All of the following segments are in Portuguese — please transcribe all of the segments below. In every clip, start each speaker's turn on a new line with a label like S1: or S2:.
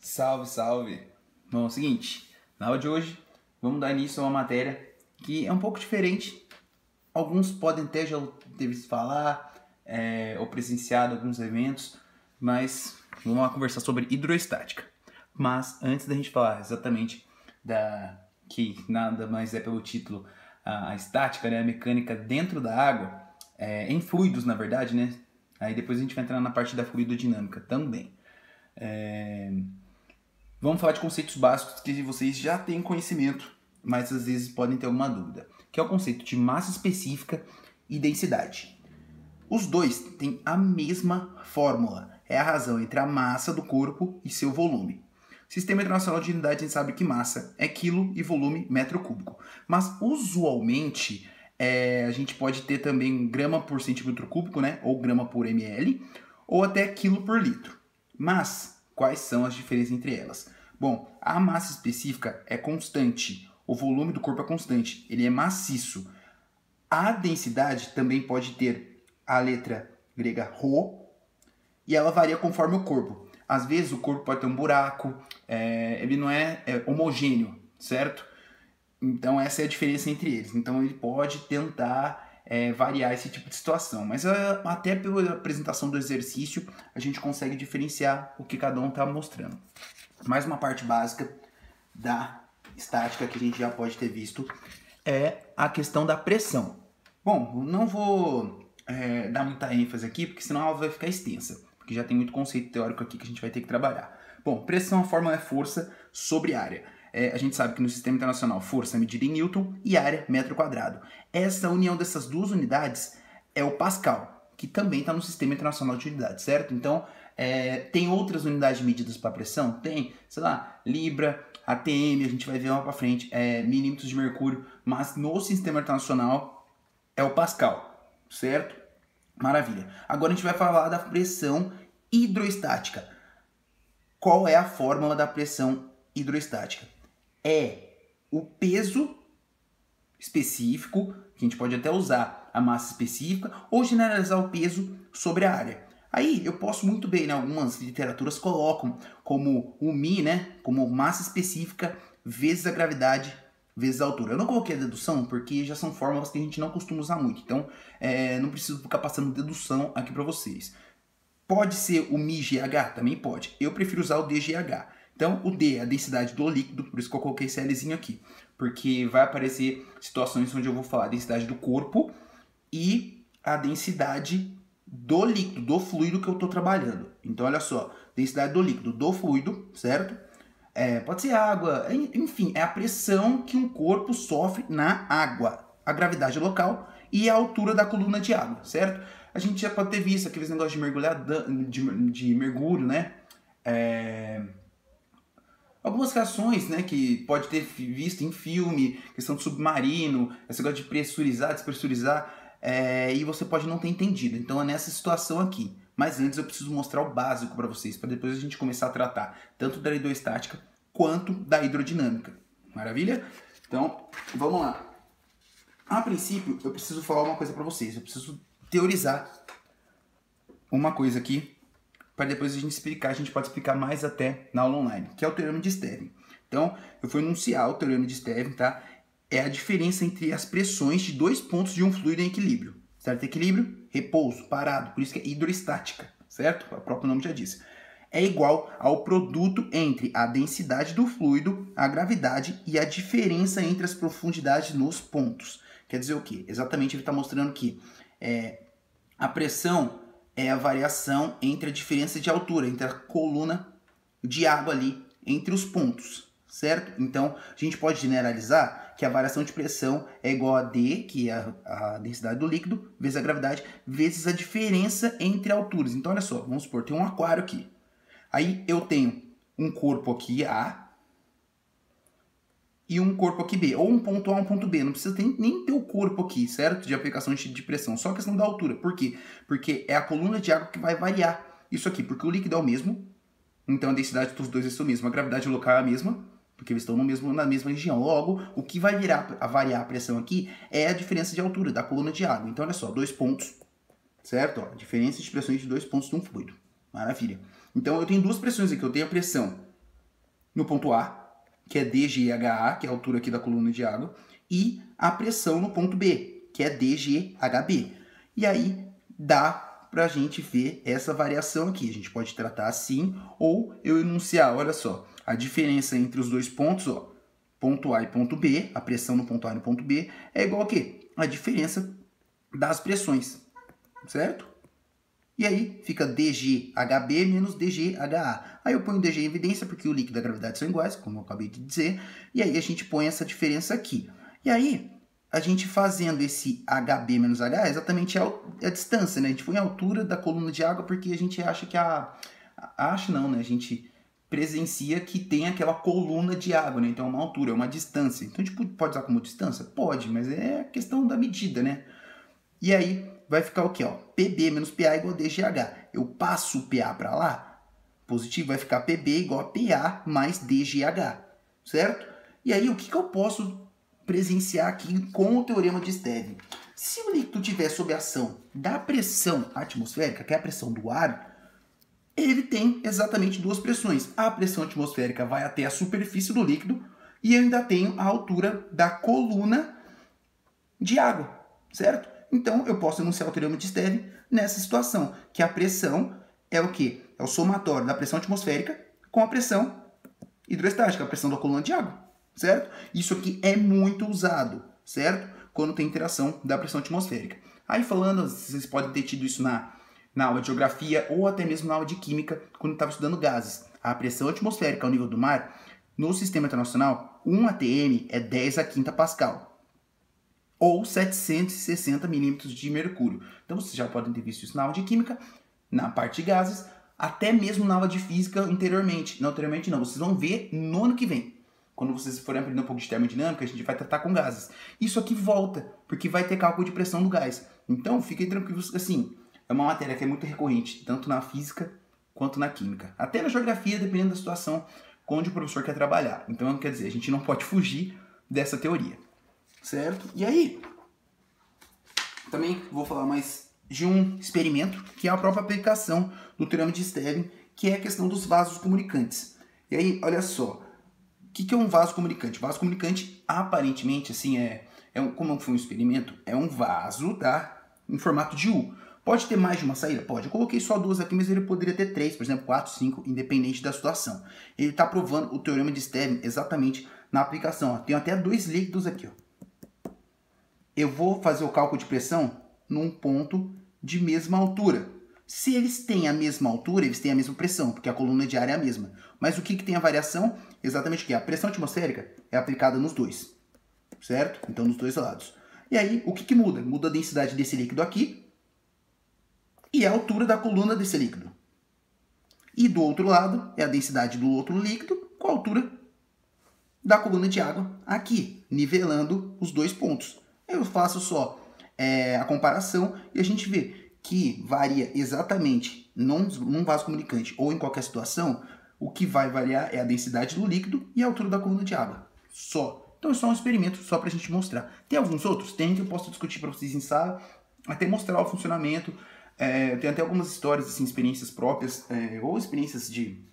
S1: Salve, salve! Bom, é o seguinte, na aula de hoje vamos dar início a uma matéria que é um pouco diferente. Alguns podem até já ter visto falar ou presenciado alguns eventos, mas vamos lá conversar sobre hidroestática. Mas antes da gente falar exatamente que nada mais é pelo título a estática, né, a mecânica dentro da água, em fluidos na verdade, né? Aí depois a gente vai entrar na parte da fluidodinâmica também. Vamos falar de conceitos básicos que vocês já têm conhecimento, mas às vezes podem ter alguma dúvida, que é o conceito de massa específica e densidade. Os dois têm a mesma fórmula, é a razão entre a massa do corpo e seu volume. Sistema Internacional de Unidades, a gente sabe que massa é quilo e volume metro cúbico, mas usualmente a gente pode ter também grama por centímetro cúbico, né, ou grama por ml, ou até quilo por litro. Mas quais são as diferenças entre elas? Bom, a massa específica é constante, o volume do corpo é constante, ele é maciço. A densidade também pode ter a letra grega ρ, e ela varia conforme o corpo. Às vezes o corpo pode ter um buraco, ele não é homogêneo, certo? Então essa é a diferença entre eles. Então ele pode tentar variar esse tipo de situação. Mas até pela apresentação do exercício, a gente consegue diferenciar o que cada um está mostrando. Mais uma parte básica da estática que a gente já pode ter visto é a questão da pressão. Bom, não vou dar muita ênfase aqui, porque senão a aula vai ficar extensa, porque já tem muito conceito teórico aqui que a gente vai ter que trabalhar. Bom, pressão, a fórmula é força sobre área. A gente sabe que no sistema internacional força é medida em Newton e área metro quadrado. Essa união dessas duas unidades é o Pascal, que também está no sistema internacional de unidades, certo? Então, tem outras unidades medidas para pressão? Tem, sei lá, Libra, ATM, a gente vai ver lá para frente, milímetros de mercúrio, mas no sistema internacional é o Pascal, certo? Maravilha. Agora a gente vai falar da pressão hidroestática. Qual é a fórmula da pressão hidroestática? É o peso específico, que a gente pode até usar a massa específica, ou generalizar o peso sobre a área. Aí eu posso muito bem, né, algumas literaturas colocam como o μ, né, como massa específica vezes a gravidade vezes a altura. Eu não coloquei a dedução porque já são fórmulas que a gente não costuma usar muito, então não preciso ficar passando dedução aqui para vocês. Pode ser o μGH? Também pode. Eu prefiro usar o DGH. Então, o D é a densidade do líquido, por isso que eu coloquei esse Lzinho aqui. Porque vai aparecer situações onde eu vou falar a densidade do corpo e a densidade do líquido, do fluido que eu estou trabalhando. Então, olha só, densidade do líquido, do fluido, certo? Pode ser água, enfim, é a pressão que um corpo sofre na água, a gravidade local e a altura da coluna de água, certo? A gente já pode ter visto aqueles negócios de mergulhar, de mergulho, né? Algumas reações, né, que pode ter visto em filme, questão de submarino, esse negócio de pressurizar, despressurizar, e você pode não ter entendido. Então é nessa situação aqui. Mas antes eu preciso mostrar o básico para vocês, para depois a gente começar a tratar tanto da hidroestática quanto da hidrodinâmica. Maravilha? Então, vamos lá. A princípio, eu preciso falar uma coisa para vocês. Eu preciso teorizar uma coisa aqui, para depois a gente pode explicar mais até na aula online, que é o teorema de Stevin. Então, eu vou enunciar o teorema de Stevin, tá? É a diferença entre as pressões de dois pontos de um fluido em equilíbrio. Certo? Equilíbrio, repouso, parado, por isso que é hidroestática, certo? O próprio nome já diz. É igual ao produto entre a densidade do fluido, a gravidade e a diferença entre as profundidades nos pontos. Quer dizer o quê? Exatamente ele está mostrando que a pressão é a variação entre a diferença de altura, entre a coluna de água ali, entre os pontos, certo? Então, a gente pode generalizar que a variação de pressão é igual a D, que é a densidade do líquido, vezes a gravidade, vezes a diferença entre alturas. Então, olha só, vamos supor, tem um aquário aqui. Aí eu tenho um corpo aqui, A, e um corpo aqui B, ou um ponto A, um ponto B. Não precisa nem ter o corpo aqui, certo? De aplicação de pressão, só a questão da altura. Por quê? Porque é a coluna de água que vai variar isso aqui, porque o líquido é o mesmo, então a densidade dos dois é a mesma, a gravidade local é a mesma, porque eles estão na mesma região. Logo, o que vai variar a pressão aqui é a diferença de altura da coluna de água. Então, olha só, 2 pontos, certo? Ó, diferença de pressões de 2 pontos de um fluido. Maravilha. Então, eu tenho duas pressões aqui. Eu tenho a pressão no ponto A, que é DGHA, que é a altura aqui da coluna de água, e a pressão no ponto B, que é DGHB. E aí dá para a gente ver essa variação aqui. A gente pode tratar assim, ou eu enunciar, olha só, a diferença entre os dois pontos, ó, ponto A e ponto B, a pressão no ponto A e no ponto B, é igual a quê? A diferença das pressões, certo? E aí fica DGHB menos DGHA. Aí eu ponho DG em evidência porque o líquido e a gravidade são iguais, como eu acabei de dizer. E aí a gente põe essa diferença aqui. E aí, a gente fazendo esse HB menos HA é exatamente a distância, né? A gente põe a altura da coluna de água porque a gente acha que acha não, né? A gente presencia que tem aquela coluna de água, né? Então é uma altura, é uma distância. Então a gente pode usar como distância? Pode, mas é questão da medida, né? E aí vai ficar o quê? Ó? PB menos PA igual a DGH. Eu passo o PA para lá, positivo, vai ficar PB igual a PA mais DGH, certo? E aí o que eu posso presenciar aqui com o teorema de Stevin? Se o líquido estiver sob ação da pressão atmosférica, que é a pressão do ar, ele tem exatamente duas pressões. A pressão atmosférica vai até a superfície do líquido e eu ainda tenho a altura da coluna de água, certo? Então, eu posso enunciar o teorema de Stevin nessa situação, que a pressão é o quê? É o somatório da pressão atmosférica com a pressão hidroestática, a pressão da coluna de água, certo? Isso aqui é muito usado, certo? Quando tem interação da pressão atmosférica. Aí falando, vocês podem ter tido isso na aula de geografia ou até mesmo na aula de química, quando estava estudando gases. A pressão atmosférica ao nível do mar, no sistema internacional, 1 atm é 10 a quinta pascal, ou 760 milímetros de mercúrio. Então vocês já podem ter visto isso na aula de química, na parte de gases, até mesmo na aula de física anteriormente. Não, anteriormente não, vocês vão ver no ano que vem. Quando vocês forem aprender um pouco de termodinâmica, a gente vai tratar com gases. Isso aqui volta, porque vai ter cálculo de pressão do gás. Então fiquem tranquilos, assim, é uma matéria que é muito recorrente, tanto na física quanto na química. Até na geografia, dependendo da situação onde o professor quer trabalhar. Então, quer dizer, a gente não pode fugir dessa teoria. Certo? E aí, também vou falar mais de um experimento, que é a própria aplicação do teorema de Stevin, que é a questão dos vasos comunicantes. E aí, olha só, o que é um vaso comunicante? Vaso comunicante, aparentemente, assim, como foi um experimento, é um vaso, tá? Em formato de U. Pode ter mais de uma saída? Pode. Eu coloquei só duas aqui, mas ele poderia ter três, por exemplo, 4, 5, independente da situação. Ele está provando o teorema de Stevin exatamente na aplicação. Ó. Tem até dois líquidos aqui, ó. Eu vou fazer o cálculo de pressão num ponto de mesma altura. Se eles têm a mesma altura, eles têm a mesma pressão, porque a coluna de ar é a mesma. Mas o que tem a variação? Exatamente o que? A pressão atmosférica é aplicada nos dois, certo? Então, nos dois lados. E aí, o que muda? Muda a densidade desse líquido aqui e a altura da coluna desse líquido. E do outro lado, é a densidade do outro líquido com a altura da coluna de água aqui, nivelando os dois pontos. Eu faço só a comparação e a gente vê que varia exatamente num vaso comunicante ou em qualquer situação, o que vai variar é a densidade do líquido e a altura da coluna de água. Só. Então é só um experimento, só para a gente mostrar. Tem alguns outros? Tem, que eu posso discutir para vocês em sala, até mostrar o funcionamento. Tem até algumas histórias, assim, experiências próprias, ou experiências de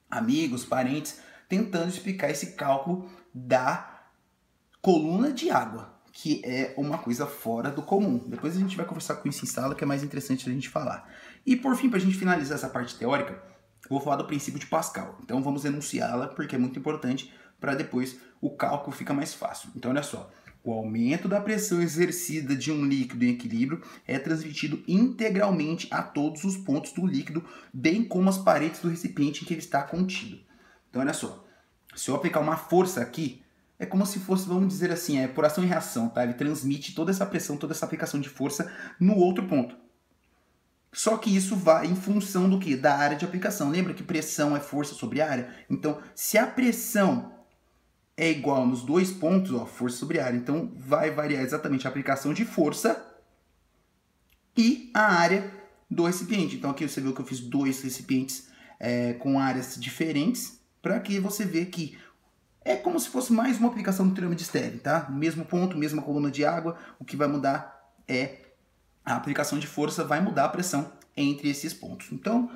S1: amigos, parentes, tentando explicar esse cálculo da coluna de água, que é uma coisa fora do comum. Depois a gente vai conversar com isso em sala, que é mais interessante a gente falar. E por fim, para a gente finalizar essa parte teórica, eu vou falar do princípio de Pascal. Então vamos enunciá-la, porque é muito importante, para depois o cálculo fica mais fácil. Então olha só, o aumento da pressão exercida de um líquido em equilíbrio é transmitido integralmente a todos os pontos do líquido, bem como as paredes do recipiente em que ele está contido. Então olha só, se eu aplicar uma força aqui, é como se fosse, vamos dizer assim, por ação e reação, tá? Ele transmite toda essa pressão, toda essa aplicação de força no outro ponto. Só que isso vai em função do quê? Da área de aplicação. Lembra que pressão é força sobre área? Então, se a pressão é igual nos dois pontos, ó, força sobre área, então vai variar exatamente a aplicação de força e a área do recipiente. Então aqui você viu que eu fiz dois recipientes com áreas diferentes, para que você veja que é como se fosse mais uma aplicação do teorema de Stevin, tá? Mesmo ponto, mesma coluna de água, o que vai mudar é a aplicação de força, vai mudar a pressão entre esses pontos. Então,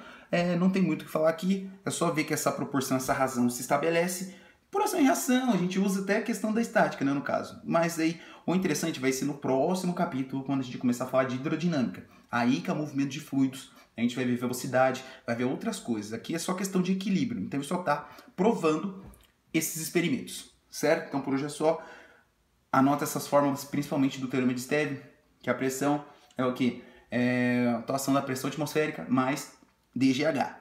S1: Não tem muito o que falar aqui, é só ver que essa proporção, essa razão se estabelece por ação e reação. A gente usa até a questão da estática, né, no caso. Mas aí, o interessante vai ser no próximo capítulo, quando a gente começar a falar de hidrodinâmica. Aí que é o movimento de fluidos, a gente vai ver velocidade, vai ver outras coisas. Aqui é só questão de equilíbrio, então ele só está provando esses experimentos, certo? Então por hoje é só. Anota essas fórmulas, principalmente do teorema de Stevin, que a pressão é o quê? É a atuação da pressão atmosférica mais DGH.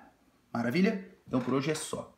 S1: Maravilha? Então por hoje é só.